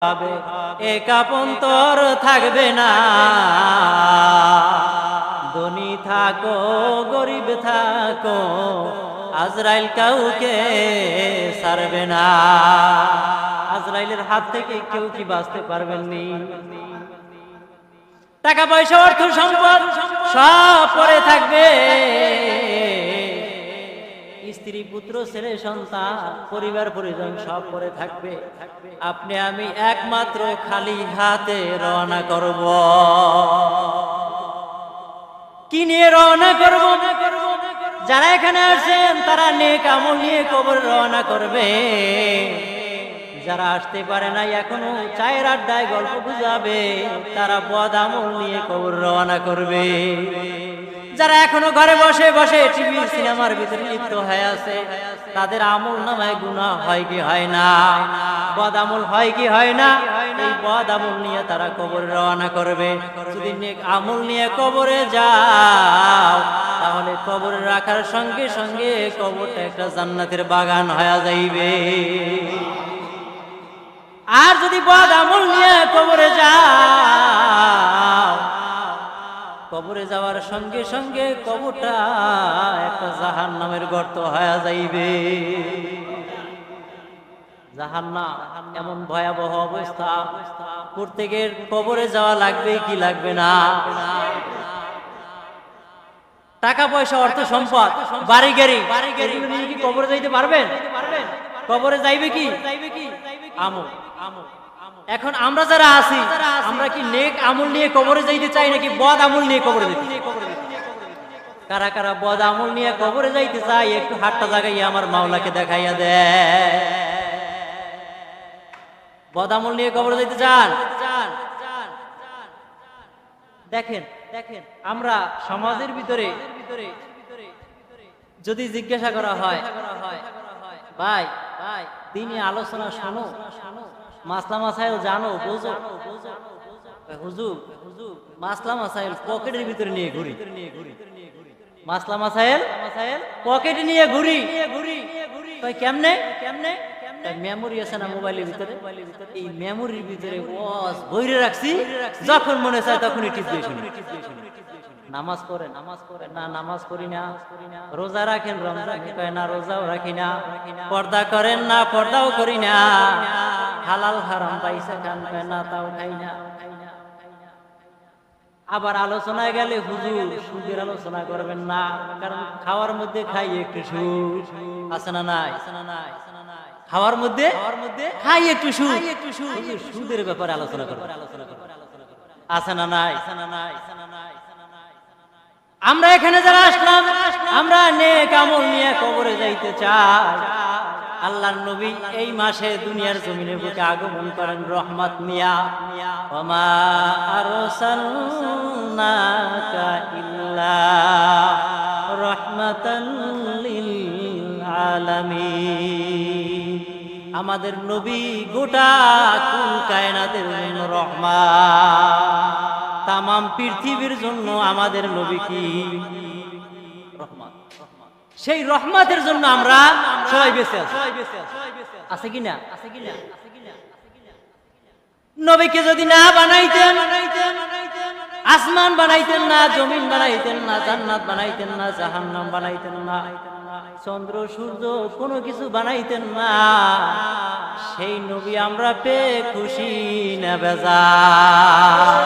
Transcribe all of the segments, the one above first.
হবে, এ কাপন তোর থাকবে না। ধনী থাকো গরিব থাকো, আজরাইল কাউকে ছাড়বে না। আজরাইলের হাত থেকে কেউ কি বাঁচতে পারবেননি? টাকা পয়সা অর্থ সম্পদ সব পড়ে থাকবে, স্ত্রী পুত্র ছেলে সন্তান পরিবার পরিজন সব পড়ে থাকবে। আপনি আমি একমাত্র খালি হাতে রওনা করব। কি নিয়ে রওনা করব? যারা এখানে আসেন তারা নেক আমল নিয়ে কবর রওনা করবে। যারা আসতে পারে না এখনো চায়ের আড্ডায় গল্প বুঝাবে, তারা বদ আমল নিয়ে কবর রওনা করবে। যারা এখনো ঘরে বসে বসে টিভি সিনেমার ভিতরে লিপ্ত হয়ে আছে, তাদের আমল নামায় গুনাহ হয় কি হয় না? বদ আমল হয় কি হয় না? এই বদ আমল নিয়ে তারা কবরে রওনা করবে। যদি নেক আমল নিয়ে কবরে যাও, তাহলে কবরে রাখার সঙ্গে সঙ্গে কবরটা একটা জান্নাতের বাগান হয়ে যাইবে। আর যদি বদ আমল নিয়ে কবরে যাও, কবরে যাওয়ার সঙ্গে সঙ্গে কবরটা একটা জাহান্নামের গর্ত হয়ে যাইবে। জাহান্নাম এমন ভয়াবহ অবস্থা, প্রত্যেকের কবরে যাওয়া লাগবে কি লাগবে না? টাকা পয়সা অর্থ সম্পদ বাড়ি গাড়ি এগুলো নিয়ে কি কবরে যাইতে পারবেন? কবরে যাইবে কি? আমল। এখন আমরা যারা আছি, আমরা কি নেক আমল নিয়ে কবরে যাইতে চাই নাকি বদ আমল নিয়ে কবরে যেতে? কারা কারা বদ আমল নিয়ে কবরে যাইতে চাই একটু হাতটা জাগাইয়া আমার মাওলাকে দেখাইয়া দেয়। বদ আমল নিয়ে কবরে যাইতে চান? দেখেন দেখেন, আমরা সমাজের ভিতরে যদি জিজ্ঞাসা করা হয়, ভাই ভাই দিনে আলোচনা শোনো, মাসলা মাসাইল জানো বোঝো, হুজুর মাসলা মাসাইল পকেটের ভিতরে নিয়ে ঘুরি, মাসলা মাসাইল পকেটে নিয়ে ঘুরি। কেমনে কেমনে? মেমোরি আছে না মোবাইলের ভিতরে, এই মেমোরির ভিতরে বইরে রাখছি, যখন মনে চায় তখনই টিপ দিয়ে শুনি। নামাজ পড়েন? নামাজ পড়েন না? নামাজ পড়ি না। রোজা রাখেন? রমজান কয় না, রোজাও রাখি না। পর্দা করেন না? পর্দাও করি না। হালাল হারাম পয়সা খান? কয় না, তাও খাই না। আবার আলোচনায় গেলে হুজুর সুদের আলোচনা করবেন না, কারণ খাওয়ার মধ্যে খাই একটু সুদ আছে না নাই? খাওয়ার মধ্যে খাই একটু সুদ, সুদের ব্যাপারে আলোচনা করবেন আছে না নাই? আমরা এখানে যারা আসলাম, আমরা নেক আমল নিয়ে কবরে যাইতে চাই। আল্লাহর নবী এই মাসে দুনিয়ার জমিনের বুকে আগমন করেন রহমত নিয়া। ওমা আরসালনাকা ইল্লা রাহমাতাল লিল আলামিন। আমাদের নবী গোটা কুল কায়নাতের জন্য রহমত, তামাম পৃথিবীর জন্য আমাদের নবী কি রহমত। সেই রহমতের জন্য আমরা সবাই বেঁচে আছি, আছে কিনা? নবীকে যদি না বানাইতেন, আসমান বানাইতেন না, জমিন বানাইতেন না, জান্নাত বানাইতেন না, জাহান্নাম বানাইতেন না, চন্দ্র সূর্য কোনো কিছু বানাইতেন না, সেই নবী আমরা পেয়ে খুশি না বেজার?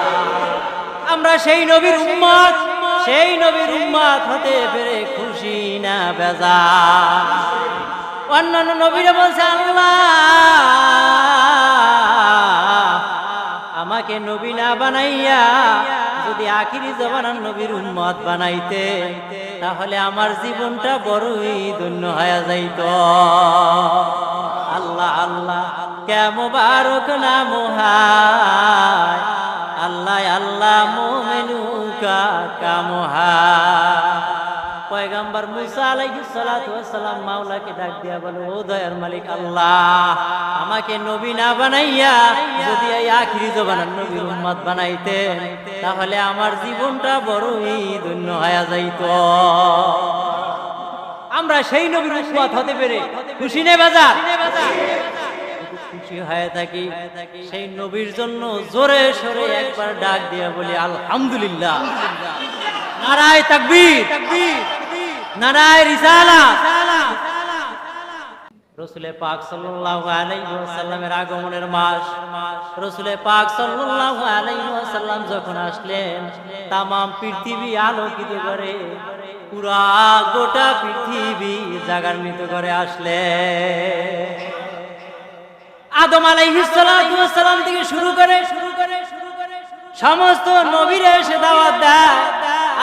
আমরা সেই নবীর উম্মত, সেই নবীর উম্মত হতে পেরে খুশি না বেজার? অন্যান্য নবীরা বলছে, আল্লাহ আমাকে নবী না বানাইয়া যদি আখিরি জমানার নবীর উম্মত বানাইতে, তাহলে আমার জীবনটা বড়ই ধন্য হয়ে যাইত। আল্লাহ আল্লাহ কে মুবারক নাম হায়, আল্লাহ আল্লাহ মুমিনুকা কামহায়। পয়গম্বর মুসা আলাইহিস সালাতু ওয়াস সালাম মাওলাকে ডাক দিয়া বলে, ও দয়ার মালিক আল্লাহ, আমাকে নবী না বানাইয়া যদি এই আখিরি জমানার নবীর উম্মত বানাইতেন, তাহলে আমার জীবনটা বড়ই ধন্য হয়ে যাইত। আমরা সেই নবীর উম্মত হতে পেরে খুশি নে বাজার? খুশি খুশি হয়ে থাকি, সেই নবীর জন্য জোরে সরে একবার ডাক দিয়া বলি আলহামদুলিল্লাহ। নারায়ে তাকবীর, নারায়ে রিসালাত। রাসূলে পাক সাল্লাল্লাহু আলাইহি ওয়াসাল্লামের আগমনের মাস, রাসূলে পাক সাল্লাল্লাহু আলাইহি ওয়াসাল্লাম যখন আসলেন, তাম পৃথিবী আলোকিত করে, পুরা গোটা পৃথিবী জাগান্বিত করে আসলেন। আদম আলাইহিস সালাতু ওয়াস সালাম থেকে শুরু করে সমস্ত নবীরা এসে দাওয়াত দেয়।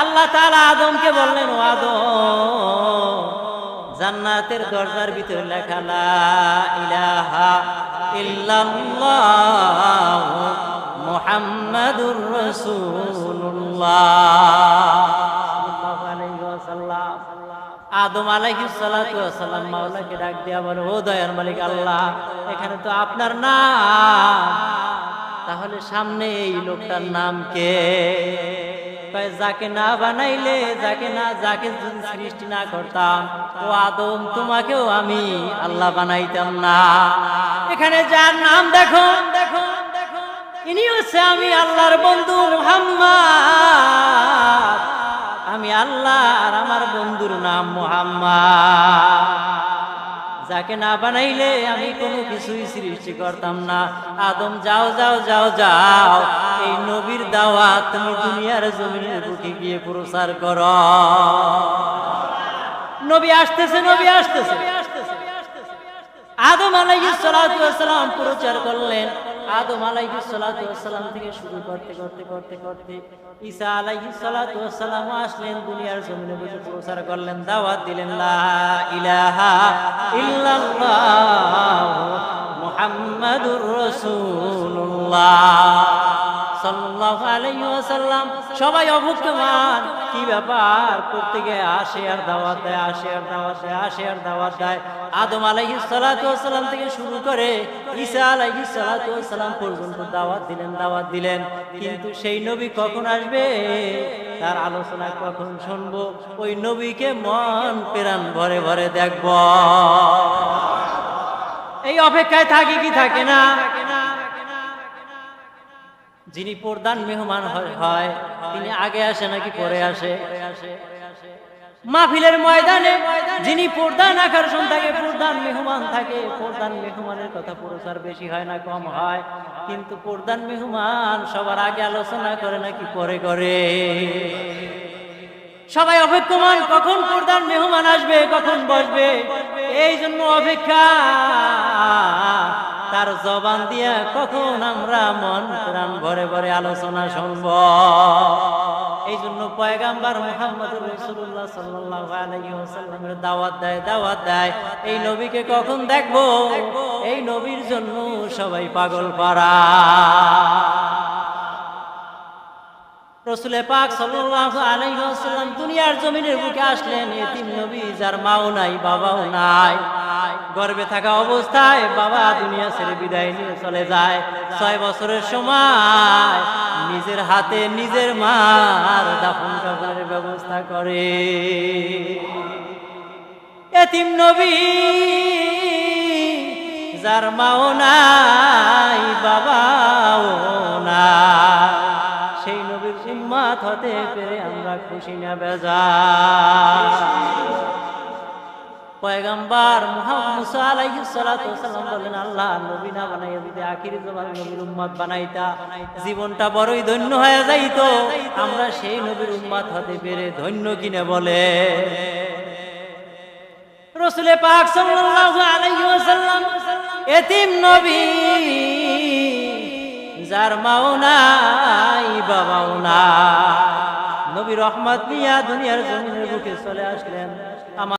আল্লাহ তাআলা আদমকে বললেন, ও আদম, জান্নাতের দরজার ভিতরে লেখা লা ইলাহা ইল্লাল্লাহ মুহাম্মাদুর রাসূলুল্লাহ সাল্লাল্লাহু আলাইহি ওয়াসাল্লাম। আদম আলাইহিস সালাতু ওয়াস সালাম মাওলাকে ডাক দিয়া বলে, ও দয়ার মালিক আল্লাহ, এখানে তো আপনার নাম, তাহলে সামনে এই লোকটার নাম কে? যাকে না বানাইলে, যাকে যদি সৃষ্টি না করতাম, ও আদম, তোমাকেও আমি আল্লাহ বানাইতাম না। এখানে যার নাম দেখো, ইনি হচ্ছে আমি আল্লাহর বন্ধু মুহাম্মদ। আমি আল্লাহ আর আমার বন্ধুর নাম মুহাম্মদ। যাকে না বানাইলে আমি কোনো কিছুই সৃষ্টি করতাম না। আদম, যাও যাও যাও যাও, এই নবীর দাওয়াত তুমি দুনিয়ার জমিনের বুকে গিয়ে প্রচার করো। নবী আসতেছে, নবী আসতেছে। আদম আলাইহিস সালাতু ওয়াস সালাম প্রচার করলেন। আদম আলাইহিস সালাতু ওয়াস সালাম থেকে শুরু করতে ঈসা আলাইহিস সালাতু ওয়াস সালাম আসলেন, দুনিয়ার জমিনে বসে প্রচার করলেন, দাওয়াত দিলেন, লা ইলাহা ইল্লাল্লাহ মুহাম্মাদুর রাসূলুল্লাহ সাল্লাল্লাহু আলাইহি ওয়াসাল্লাম। সবাই অভুক্তমান, কি ব্যাপার, প্রত্যেকে আসে আর দাওয়াত দেয়, আসে আর দাওয়াত দেয়, আসে আর দাওয়াত দেয়। আদম আলাইহিস সালাতু ওয়াস সালাম থেকে শুরু করে ঈসা আলাইহিস সালাতু ওয়াস সালাম পর্যন্ত দাওয়াত দিলেন। কিন্তু সেই নবী কখন আসবে, তার আলোচনা কখন শুনবো, ওই নবীকে মন প্রাণ ভরে ভরে দেখব, এই অপেক্ষায় থাকি কি থাকে না। যিনি প্রধান মেহমান হয়, তিনি আগে আসে নাকি পরে আসে? মাহফিলের ময়দানে যিনি প্রধান আকর্ষণ থাকে, প্রধান মেহমান থাকে, প্রধান মেহমানের কথা প্রচার বেশি হয় না কম হয়? কিন্তু প্রধান মেহমান সবার আগে আলোচনা করে নাকি পরে করে? সবাই অপেক্ষমান, কখন প্রধান মেহমান আসবে, কখন বসবে, এই জন্য অপেক্ষা। তার জবান দিয়া কখন আমরা মন প্রাণ ভরে ভরে আলোচনা শুনব। এই জন্য পয়গাম্বর মুহাম্মদুর রাসূলুল্লাহ সাল্লাল্লাহু আলাইহি ওয়াসাল্লামের দাওয়াত দেয়। এই নবীকে কখন দেখব, এই নবীর জন্য সবাই পাগল পারা। রাসূলে পাক সাল্লাল্লাহু আলাইহি ওয়াসাল্লাম দুনিয়ার জমিনের বুকে আসলেন, এতিম নবী, যার মাও নাই বাবাও নাই। গর্ভে থাকা অবস্থায় বাবা দুনিয়া ছেড়ে বিদায় নিয়ে চলে যায়। 6 বছরের সময় নিজের হাতে নিজের মার দাফন কাফনের ব্যবস্থা করে। এতিম নবী, যার মাও নাই বাবাও নাই, সেই নবীর উম্মত হতে পেরে আমরা খুশি না বেজার? পয়গম্বর মুহাম্মদ মুসা আলাইহিস সালাতু ওয়াস সালাম বলেন, আল্লাহ নবী না বানাইয়া যদি আখির জামানে নবীর উম্মত বানাইতা, জীবনটা বড়ই ধন্য হয়ে যাইতো। আমরা সেই নবীর উম্মত হতে পেরে ধন্য কিনা বলে? রাসূলে পাক সাল্লাল্লাহু আলাইহি ওয়াসাল্লাম এতিম নবী, যার মাও নাই বাবাও নাই, নবী রহমত নিয়া দুনিয়ার জমিনের বুকে চলে আসলেন।